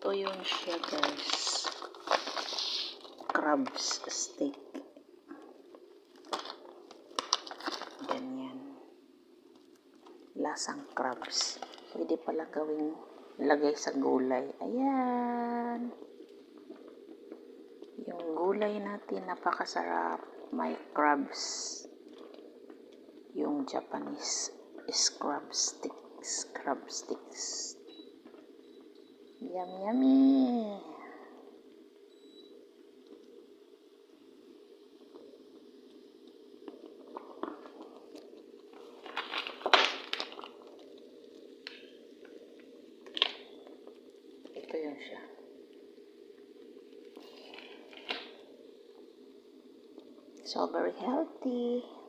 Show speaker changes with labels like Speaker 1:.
Speaker 1: Ito yun siya, guys. Crabs stick. Ganyan. Lasang crabs. Pwede pala gawing lagay sa gulay. Ayan. Yung gulay natin, napakasarap. May crabs. Yung Japanese crab sticks. Crab sticks. Yum, yummy. Ito yun siya. So, very healthy.